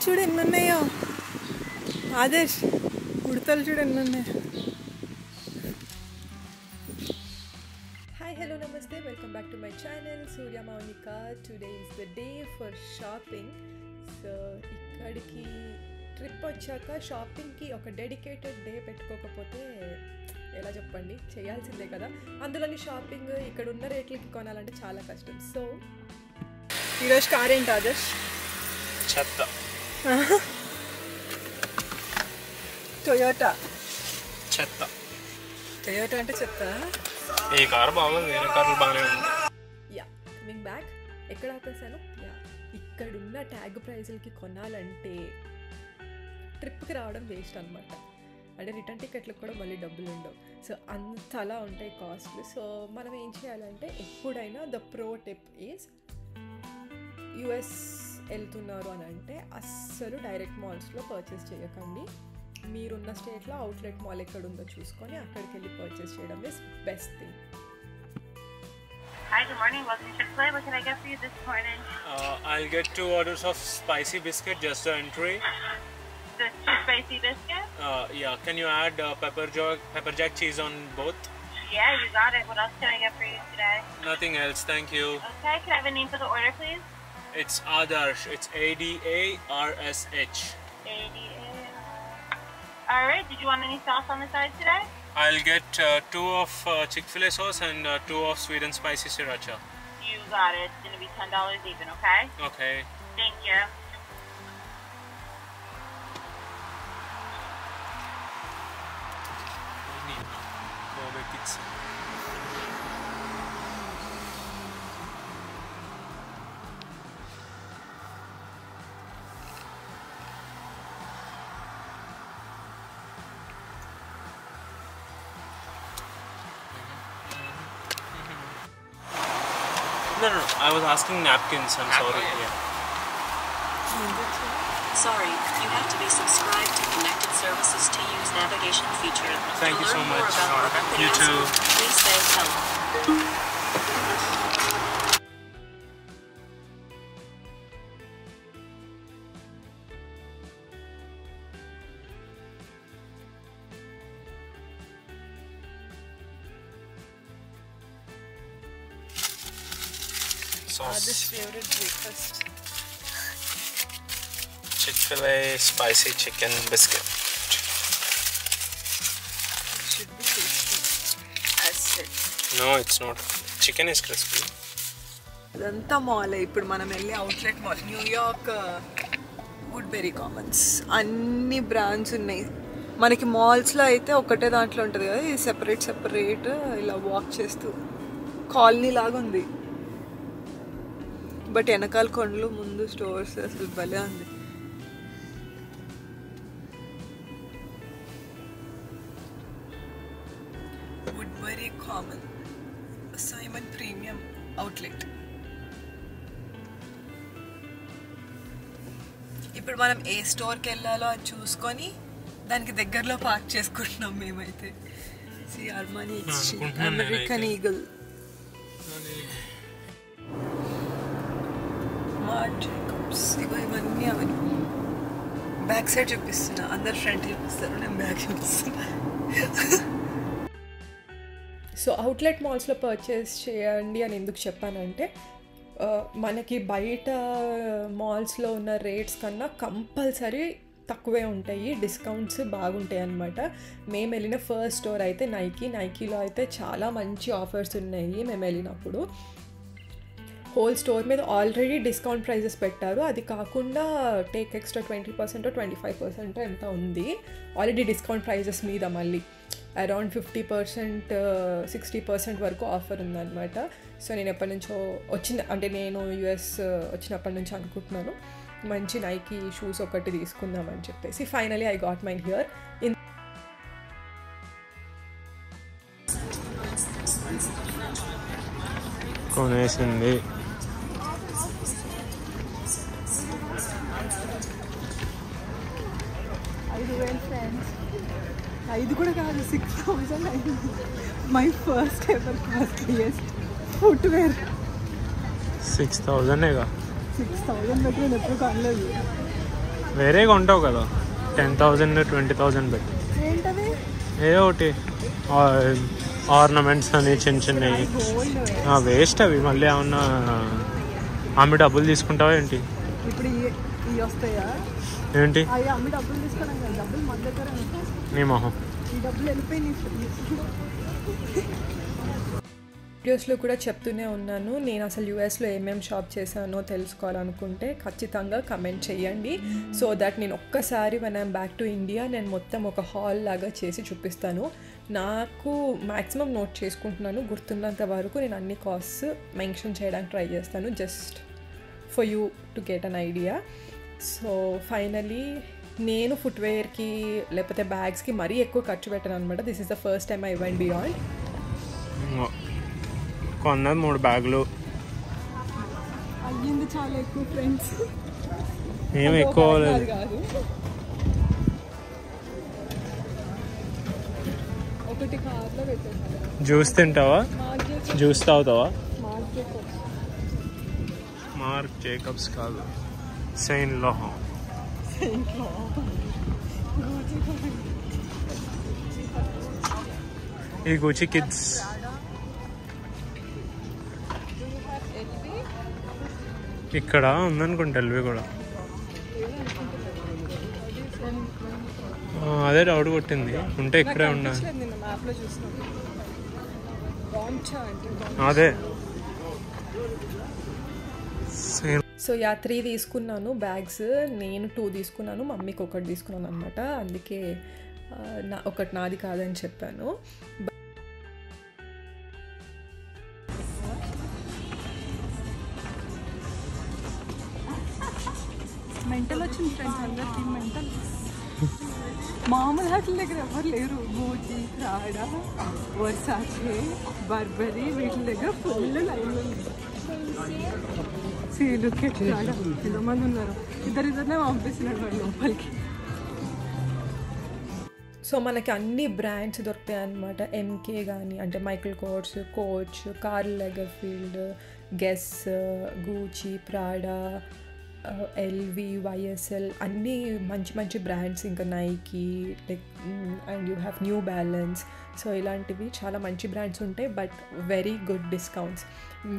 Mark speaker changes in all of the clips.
Speaker 1: చూడు ఎన్ని ఉన్నాయో. ఆదేశ్ ఉడతలు చూడు ఎన్ని ఉన్నాయో. హాయ్ హలో నమస్తే, welcome back to my channel Surya Mounika. Today is the day for shopping. So ఇక్కడికి ట్రిప్ వచ్చాక షాపింగ్కి ఒక డెడికేటెడ్ డే పెట్టుకోకపోతే ఎలా చెప్పండి, చేయాల్సిందే కదా. అందులోని షాపింగ్ ఇక్కడ ఉన్న రేట్లకి కొనాలంటే చాలా కష్టం. సో ఈరోజు కార్ ఏంటి ఆదర్శ్?
Speaker 2: చెత్త.
Speaker 1: టొయోటా.
Speaker 2: చెత్త.
Speaker 1: టొయోటా అంటే చెత్త.
Speaker 2: ఈ కారు బాగుంది, వేరే కార్లు బాగానే ఉంది.
Speaker 1: Yeah, coming back. ఎక్కడ ఆపేసాను? యా, ఇక్కడున్న ట్యాగ్ ప్రైజులకి కొనాలంటే ట్రిప్కి రావడం వేస్ట్ అనమాట. అంటే రిటర్న్ టికెట్లకు కూడా మళ్ళీ డబ్బులు ఉండవు. సో అంతలా ఉంటాయి కాస్ట్లు. సో మనం ఏం చేయాలంటే ఎప్పుడైనా the pro tip is US వెళ్తున్నారు అని అంటే అస్సలు డైరెక్ట్ మాల్స్లో పర్చేస్ చేయకండి. మీరున్న స్టేట్లో అవుట్లెట్ మాల్ ఎక్కడ ఉందో చూసుకొని అక్కడికి వెళ్ళి పర్చేస్ చేయడం is best thing.
Speaker 3: Hi, good morning. Welcome to Chick-fil-A. What can I get for you this morning?
Speaker 2: I'll get 2 orders of spicy biscuit, just the entry.
Speaker 3: The 2 spicy biscuits?
Speaker 2: Yeah, can you add pepper jack cheese on both?
Speaker 3: Yeah, you got it. What else can I get for you today?
Speaker 2: Nothing else, thank you.
Speaker 3: Okay, can I have a name for the order, please?
Speaker 2: It's Adarsh. It's ADARSH.
Speaker 3: ADA. All right. Did you want any sauce on the side today?
Speaker 2: I'll get 2 of Chick-fil-A sauce and 2 of sweet and spicy sriracha.
Speaker 3: You got it. It's going to be $10 even, okay?
Speaker 2: Okay.
Speaker 3: Thank you.
Speaker 2: Gourmet pizza. No, I was asking napkins. I'm sorry. Yeah.
Speaker 4: Sorry, you have to be subscribed to Connected Services to use navigation feature.
Speaker 2: Thank you so
Speaker 4: learn more
Speaker 2: much.
Speaker 4: about what
Speaker 2: You
Speaker 4: they
Speaker 2: too.
Speaker 4: ask, please say help.
Speaker 1: This favorite breakfast.
Speaker 2: Chick-fil-A spicy chicken biscuit.
Speaker 1: It should be tasty as said.
Speaker 2: No, it's not. Chicken is crispy.
Speaker 1: ఇదంతా mall. ఇప్పుడు మనం వెళ్ళి outlet mall, New York వుడ్బెరీ Commons. అన్ని brands ఉన్నాయి మనకి. మాల్స్లో అయితే ఒకటే దాంట్లో ఉంటుంది కదా, ఇది సెపరేట్ ఇలా వాక్ చేస్తూ కాలనీ లాగా ఉంది. బట్ వెనకాల కొండలు, ముందు స్టోర్స్, అసలు భలే ఉంది. వుడ్బెరీ కామన్ సైమన్ ప్రీమియం అవుట్లెట్. ఇప్పుడు మనం ఏ స్టోర్కి వెళ్ళాలో అది చూసుకొని దానికి దగ్గరలో పార్క్ చేసుకుంటున్నాం మేమైతే. See Armani Exchange, American Eagle, Marc Jacobs, ఇవన్నీ అవన్నీ. బ్యాక్ సైడ్ చూపిస్తున్నా, అందరు ఫ్రంట్ చూపిస్తారు, నేను బ్యాక్ చూపిస్తున్నా. సో అవుట్లెట్ మాల్స్లో పర్చేస్ చేయండి అని ఎందుకు చెప్పానంటే, మనకి బయట మాల్స్లో ఉన్న రేట్స్ కన్నా కంపల్సరీ తక్కువే ఉంటాయి, డిస్కౌంట్స్ బాగుంటాయి అన్నమాట. మేము వెళ్ళిన ఫస్ట్ స్టోర్ అయితే నైకీలో అయితే చాలా మంచి ఆఫర్స్ ఉన్నాయి. మేము వెళ్ళినప్పుడు హోల్ స్టోర్ మీద ఆల్రెడీ డిస్కౌంట్ ప్రైజెస్ పెట్టారు. అది కాకుండా టేక్ ఎక్స్ట్రా 20% 25% ఎంత ఉంది ఆల్రెడీ డిస్కౌంట్ ప్రైజెస్ మీద. మళ్ళీ అరౌండ్ 50% 60% వరకు ఆఫర్ ఉందన్నమాట. సో నేను ఎప్పటి నుంచో నేను యుఎస్ వచ్చినప్పటి నుంచి అనుకుంటున్నాను మంచి నైకీ షూస్ ఒకటి తీసుకుందామని చెప్పేసి. Finally I got mine here in.
Speaker 2: కొనేసింది.
Speaker 1: ఐదు కూడా కాదు, 6,000 అయింది. My first ever costliest footwear.
Speaker 2: 6,000
Speaker 1: 6,000 పెట్టి నేను ఎప్పుడు కొనలేదు.
Speaker 2: వేరేగా ఉంటావు కదా 10,000 20,000 పెట్టి
Speaker 1: ఏంటది
Speaker 2: ఏదో ఒకటి ఆర్నమెంట్స్ అని చిన్న చిన్నవి వేస్ట్ అవి మళ్ళీ ఏమన్నా ఆమె డబ్బులు తీసుకుంటావా ఏంటి
Speaker 1: ఇప్పుడు ఇవి వస్తాయా
Speaker 2: ఏంటి
Speaker 1: అవి అమ్మి డబ్బులు తీసుకోవడం కదా డబ్బులు మన దగ్గర
Speaker 2: నీ మొహం
Speaker 1: ఈ డబ్బులు వెళ్ళిపోయినాయి వీడియోస్లో కూడా చెప్తూనే ఉన్నాను నేను అసలు యూఎస్లో ఏమేమి షాప్ చేశానో తెలుసుకోవాలనుకుంటే ఖచ్చితంగా కమెంట్ చేయండి సో దట్ నేను ఒక్కసారి when I'm back to India నేను మొత్తం ఒక హాల్ లాగా చేసి చూపిస్తాను నాకు మ్యాక్సిమం నోట్ చేసుకుంటున్నాను గుర్తున్నంత వరకు నేను అన్ని కాస్ట్స్ మెన్షన్ చేయడానికి ట్రై చేస్తాను just for you to get an idea so finally నేను ఫుట్వేర్కి లేకపోతే బ్యాగ్స్కి మరీ ఎక్కువ ఖర్చు పెట్టాను అనమాట this is the first time I went beyond
Speaker 2: కొన్నది 3 బ్యాగులు
Speaker 1: అయ్యింది చాలా ఎక్కువ ఫ్రెండ్స్
Speaker 2: ఏం ఎక్కువ
Speaker 1: కాదు ఒకటి కార్లో పెట్టేసాను
Speaker 2: జ్యూస్ తింటావా జ్యూస్ తాగుతావా మార్క్ జేకబ్స్ కాదు సెయింట్ లారెంట్ ఈ గూచి కిడ్స్ ఇక్కడ ఉందనుకుంటా ఎల్వి కూడా అదే డౌట్ కొట్టింది ఉంటే ఇక్కడే ఉన్నా అదే
Speaker 1: సో యా 3 తీసుకున్నాను బ్యాగ్స్ నేను 2 తీసుకున్నాను మమ్మీకి ఒకటి తీసుకున్నాను అనమాట అందుకే ఒకటి నాది కాదని చెప్పాను మెంటల్ వచ్చింది ఫ్రెండ్స్ అందరికీ మెంటల్ మామూలు హోటల్ దగ్గర ఎవరు లేరు గూచి ప్రాడా వర్సాచే బర్బరీ వీటి దగ్గర ఫుల్ లైన్ సీలుకి ప్రాడా ఎంతమంది ఉన్నారు ఇద్దరిద్దరినే పంపిస్తున్నాడు వాడు లోపలికి సో మనకి అన్ని బ్రాండ్స్ దొరుకుతాయి అన్నమాట ఎంకే కానీ అంటే Michael Kors Coach Karl Lagerfeld Guess Gucci Prada LV YSL అన్నీ మంచి మంచి బ్రాండ్స్ ఇంకా Nike like and you have New Balance so ఇలాంటివి చాలా మంచి బ్రాండ్స్ ఉంటాయి బట్ వెరీ గుడ్ డిస్కౌంట్స్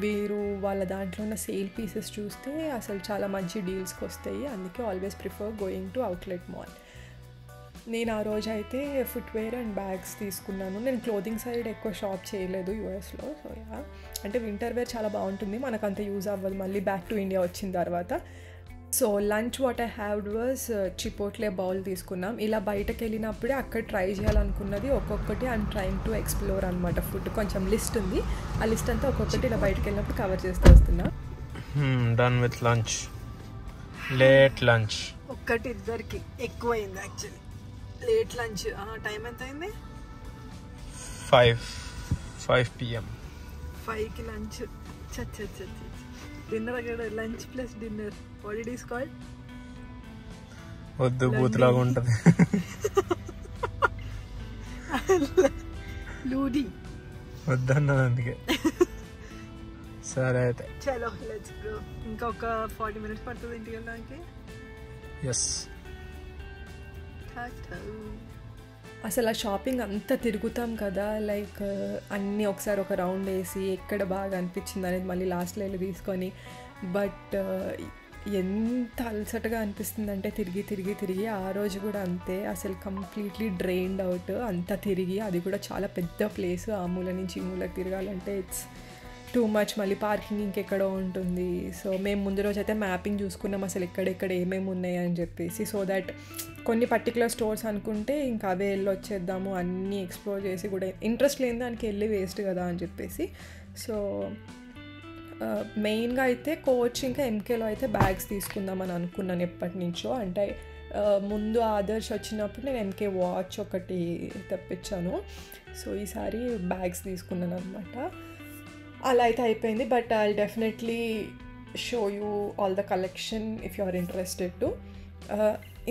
Speaker 1: మీరు వాళ్ళ దాంట్లో ఉన్న సేల్ పీసెస్ చూస్తే అసలు చాలా మంచి డీల్స్కి వస్తాయి అందుకే always prefer going to outlet mall నేను ఆ రోజు అయితే ఫుట్వేర్ అండ్ బ్యాగ్స్ తీసుకున్నాను నేను క్లోదింగ్ సైడ్ ఎక్కువ షాప్ చేయలేదు యూఎస్లో సో యా అంటే వింటర్ వేర్ చాలా బాగుంటుంది మనకు అంత యూజ్ అవ్వదు మళ్ళీ బ్యాక్ టు ఇండియా వచ్చిన తర్వాత so lunch what I haved was Chipotle bowl తీసుకున్నాం ఇలా బయటకు వెళ్ళినప్పుడే అక్కడ ట్రై చేయాలనుకున్నది ఒక్కొక్కటి ఐఎమ్ ట్రైంగ్ టు ఎక్స్ప్లోర్ అనమాట ఫుడ్ కొంచెం లిస్ట్ ఉంది ఆ లిస్ట్ అంతా ఒక్కొక్కటి ఇలా బయటకు వెళ్ళినప్పుడు కవర్ చేస్తూ వస్తున్నా
Speaker 2: done with lunch late lunch
Speaker 1: ఒక్కటి ఇద్దరికి ఎక్కువైంది యాక్చువల్లీ లేట్ లంచ్ టైం ఎంత అయింది
Speaker 2: 5 PM
Speaker 1: 5కి లంచ్ డిన్నర్ అక్కడ lunch plus dinner what it is called
Speaker 2: వద్దు బూత్లాగా ఉంటుంది
Speaker 1: లూడీ
Speaker 2: వద్దన్నది అందుకే సరే అయితే
Speaker 1: చలో లెట్స్ గో ఇంకా ఒక 40 minutes పడుతుంది ఇంటికి వెళ్ళడానికి
Speaker 2: ఎస్
Speaker 1: అసలు ఆ షాపింగ్ అంతా తిరుగుతాం కదా లైక్ అన్నీ ఒకసారి ఒక రౌండ్ వేసి ఎక్కడ బాగా అనిపించింది అనేది మళ్ళీ లాస్ట్లో వెళ్ళి తీసుకొని బట్ ఎంత అలసటగా అనిపిస్తుందంటే తిరిగి ఆ రోజు కూడా అంతే అసలు కంప్లీట్లీ డ్రైన్డ్ అవుట్ అంతా తిరిగి అది కూడా చాలా పెద్ద ప్లేస్ ఆ మూల నుంచి ఈ మూలకి తిరగాలంటే ఇట్స్ టూ మచ్ మళ్ళీ పార్కింగ్ ఇంకెక్కడో ఉంటుంది సో మేము ముందు రోజు అయితే మ్యాపింగ్ చూసుకున్నాం అసలు ఎక్కడెక్కడ ఏమేమి ఉన్నాయి అని చెప్పేసి సో దట్ కొన్ని పర్టికులర్ స్టోర్స్ అనుకుంటే ఇంకా అవే వెళ్ళి వచ్చేద్దాము అన్నీ ఎక్స్ప్లోర్ చేసి కూడా ఇంట్రెస్ట్ లేని దానికి వెళ్ళి వేస్ట్ కదా అని చెప్పేసి సో మెయిన్గా అయితే కోచ్ ఇంకా ఎంకేలో అయితే బ్యాగ్స్ తీసుకుందామని అనుకున్నాను ఎప్పటి నుంచో అంటే ముందు ఆదర్శ్ వచ్చినప్పుడు నేను ఎంకే వాచ్ ఒకటి తెప్పించాను సో ఈసారి బ్యాగ్స్ తీసుకున్నాను అనమాట అలా అయితే అయిపోయింది but I definitely show you all the collection if you are interested to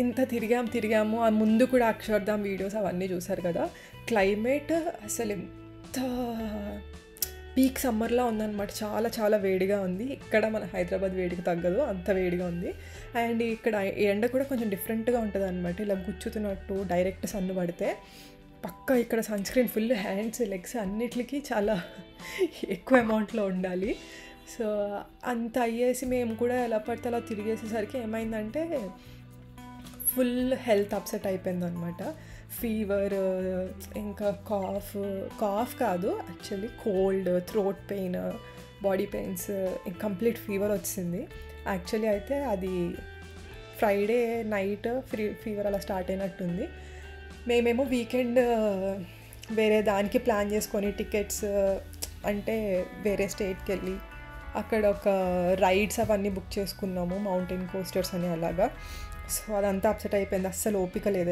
Speaker 1: ఇంత తిరిగాము ఆ ముందు కూడా అక్షర్ధామ్ వీడియోస్ అవన్నీ చూసారు కదా క్లైమేట్ అసలు ఎంత పీక్ సమ్మర్లో ఉందన్నమాట. చాలా చాలా వేడిగా ఉంది. ఇక్కడ మన హైదరాబాద్ వేడికి తగ్గదు, అంత వేడిగా ఉంది. అండ్ ఇక్కడ ఎండ కూడా కొంచెం డిఫరెంట్గా ఉంటుంది అనమాట. ఇలా గుచ్చుతున్నట్టు డైరెక్ట్ సన్ను పడితే పక్కా ఇక్కడ sunscreen full hands legs అన్నిటికీ చాలా ఎక్కువ అమౌంట్లో ఉండాలి. సో అంత అయ్యేసి మేము కూడా ఎలా పడితే అలా తిరిగేసేసరికి ఏమైందంటే ఫుల్ హెల్త్ అప్సెట్ అయిపోయింది అనమాట. ఫీవర్, ఇంకా కాఫ్ కాదు actually cold, throat pain, body pains, complete fever వచ్చింది. యాక్చువల్లీ అయితే అది ఫ్రైడే నైట్ ఫీవర్ అలా స్టార్ట్ అయినట్టుంది. మేమేమో వీకెండ్ వేరే దానికి ప్లాన్ చేసుకొని టికెట్స్ అంటే వేరే స్టేట్కి వెళ్ళి అక్కడ ఒక రైడ్స్ అవన్నీ బుక్ చేసుకున్నాము, మౌంటైన్ కోస్టర్స్ అని అలాగా. సో అదంతా అప్సెట్ అయిపోయింది. అస్సలు ఓపిక లేదు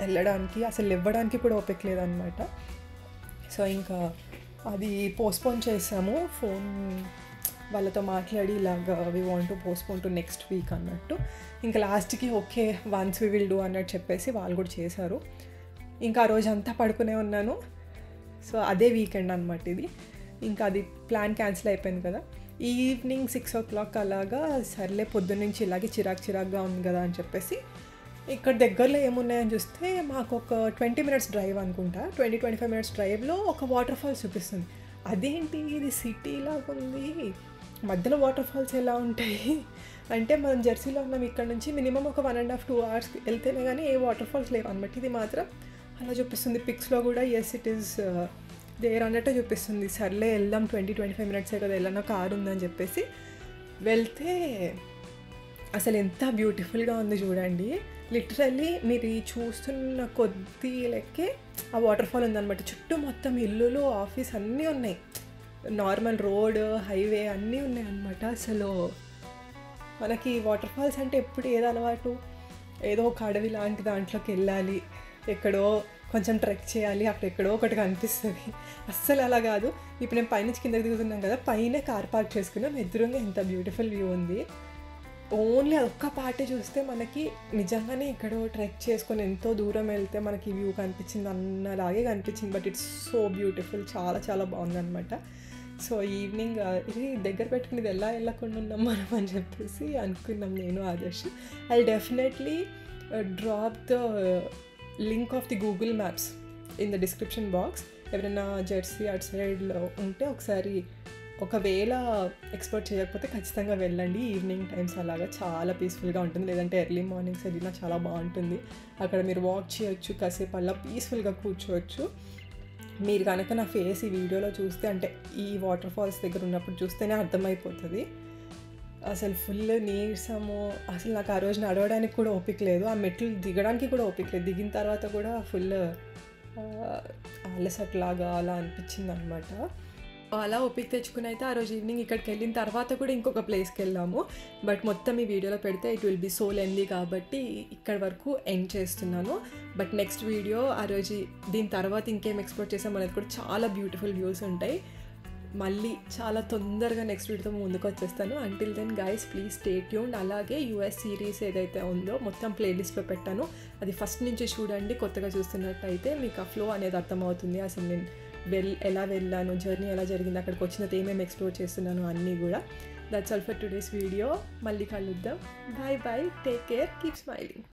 Speaker 1: వెళ్ళడానికి, అసలు ఇవ్వడానికి కూడా ఓపిక లేదనమాట. సో ఇంకా అది పోస్ట్పోన్ చేసాము. ఫోన్ వాళ్ళతో మాట్లాడి ఇలాగా we want to postpone to next week అన్నట్టు. ఇంకా లాస్ట్కి okay once we will do అన్నట్టు చెప్పేసి వాళ్ళు కూడా చేశారు. ఇంకా ఆ రోజు అంతా పడుకునే ఉన్నాను. సో అదే వీకెండ్ అనమాట ఇది. ఇంకా అది ప్లాన్ క్యాన్సిల్ అయిపోయింది కదా. ఈవినింగ్ 6 o'clock అలాగా సర్లే పొద్దున్నుంచి ఇలాగే చిరాకుగా ఉంది కదా అని చెప్పేసి ఇక్కడ దగ్గరలో ఏమున్నాయని చూస్తే మాకు ఒక 20 minutes డ్రైవ్ అనుకుంటా, 20-25 minutes డ్రైవ్లో ఒక వాటర్ ఫాల్స్ చూపిస్తుంది. అదేంటి ఇది సిటీ లాగా ఉంది, మధ్యలో వాటర్ ఫాల్స్ ఎలా ఉంటాయి అంటే మనం జెర్సీలో ఉన్నాం, ఇక్కడ నుంచి మినిమం ఒక 1.5-2 hours వెళ్తేనే కానీ ఏ వాటర్ ఫాల్స్ లేవు అనమాట. ఇది మాత్రం అలా చూపిస్తుంది. పిక్స్లో కూడా ఎస్ ఇట్ ఈస్ దేర్ అన్నట్టు చూపిస్తుంది. సర్లే వెళ్దాం, 20-25 minutes కదా, వెళ్ళిన కారు ఉందని చెప్పేసి వెళ్తే అసలు ఎంత బ్యూటిఫుల్గా ఉంది చూడండి. లిటరల్లీ మీరు చూస్తున్న కొద్ది లెక్కే ఆ వాటర్ ఫాల్ ఉందన్నమాట. చుట్టూ మొత్తం ఇల్లులు, ఆఫీస్ అన్నీ ఉన్నాయి, నార్మల్ రోడ్, హైవే అన్నీ ఉన్నాయి అన్నమాట. అసలు మనకి వాటర్ ఫాల్స్ అంటే ఎప్పుడు ఏదో అలవాటు, ఏదో ఒక అడవి లాంటి దాంట్లోకి వెళ్ళాలి, ఎక్కడో కొంచెం ట్రెక్ చేయాలి, అక్కడ ఎక్కడో ఒకటి కనిపిస్తుంది. అస్సలు అలా కాదు. ఇప్పుడు నేను పైనుంచి కిందకి దిగుతున్నాం కదా, పైన కార్ పార్క్ చేసుకున్నాం, ఎదురుగా ఎంత బ్యూటిఫుల్ వ్యూ ఉంది. ఓన్లీ అదొక్క పార్టీ చూస్తే మనకి నిజంగానే ఎక్కడో ట్రెక్ చేసుకొని ఎంతో దూరం వెళ్తే మనకి వ్యూ కనిపించింది అన్నలాగే కనిపించింది. బట్ ఇట్స్ సో బ్యూటిఫుల్, చాలా చాలా బాగుందన్నమాట. సో ఈవినింగ్ ఇది దగ్గర పెట్టుకుని ఇది ఎలా వెళ్ళకుండా ఉన్నాం మనం అని చెప్పేసి అనుకున్నాం నేను Adarsh. I definitely drop the link of the Google maps in the description box. ఎవరైనా జెర్సీ అటు సైడ్లో ఉంటే ఒకసారి ఒకవేళ ఎక్స్ప్లోర్ చేయకపోతే ఖచ్చితంగా వెళ్ళండి. ఈవినింగ్ టైమ్స్ అలాగా చాలా పీస్ఫుల్గా ఉంటుంది, లేదంటే ఎర్లీ మార్నింగ్స్ వెళ్ళినా చాలా బాగుంటుంది. అక్కడ మీరు వాక్ చేయొచ్చు, కాసేపు అలా పీస్ఫుల్గా కూర్చోవచ్చు. మీరు కనుక నా ఫేస్ ఈ వీడియోలో చూస్తే, అంటే ఈ వాటర్ ఫాల్స్ దగ్గర ఉన్నప్పుడు చూస్తేనే అర్థమైపోతుంది. అసలు ఫుల్ నీరసము, అసలు నాకు ఆ రోజు నడవడానికి కూడా ఓపిక లేదు, ఆ మెట్లు దిగడానికి కూడా ఓపిక లేదు. దిగిన తర్వాత కూడా ఫుల్ అలసట్లాగా అలా అనిపించింది అనమాట. అలా ఓపిక తెచ్చుకుని అయితే ఆ రోజు ఈవినింగ్ ఇక్కడికి వెళ్ళిన తర్వాత కూడా ఇంకొక ప్లేస్కి వెళ్ళాము. బట్ మొత్తం ఈ వీడియోలో పెడితే it will be so lengthy కాబట్టి ఇక్కడ వరకు ఎండ్ చేస్తున్నాను. బట్ నెక్స్ట్ వీడియో ఆ రోజు దీని తర్వాత ఇంకేం ఎక్స్ప్లోర్ చేసాం అనేది కూడా చాలా బ్యూటిఫుల్ వ్యూస్ ఉంటాయి. మళ్ళీ చాలా తొందరగా నెక్స్ట్ వీడియోతో ముందుకు వచ్చేస్తాను. Until then guys please stay tuned. అలాగే యూఎస్ సిరీస్ ఏదైతే ఉందో మొత్తం ప్లేలిస్ట్లో పెట్టాను, అది ఫస్ట్ నుంచి చూడండి. కొత్తగా చూస్తున్నట్టయితే మీకు ఆ ఫ్లో అనేది అర్థమవుతుంది. అసలు నేను ఎలా వెళ్ళాను, జర్నీ ఎలా జరిగింది, అక్కడికి వచ్చినది ఏమేమి ఎక్స్ప్లోర్ చేస్తున్నాను అన్నీ కూడా. That's all for today's video. మళ్ళీ కలుద్దాం. Bye bye, take care, keep smiling.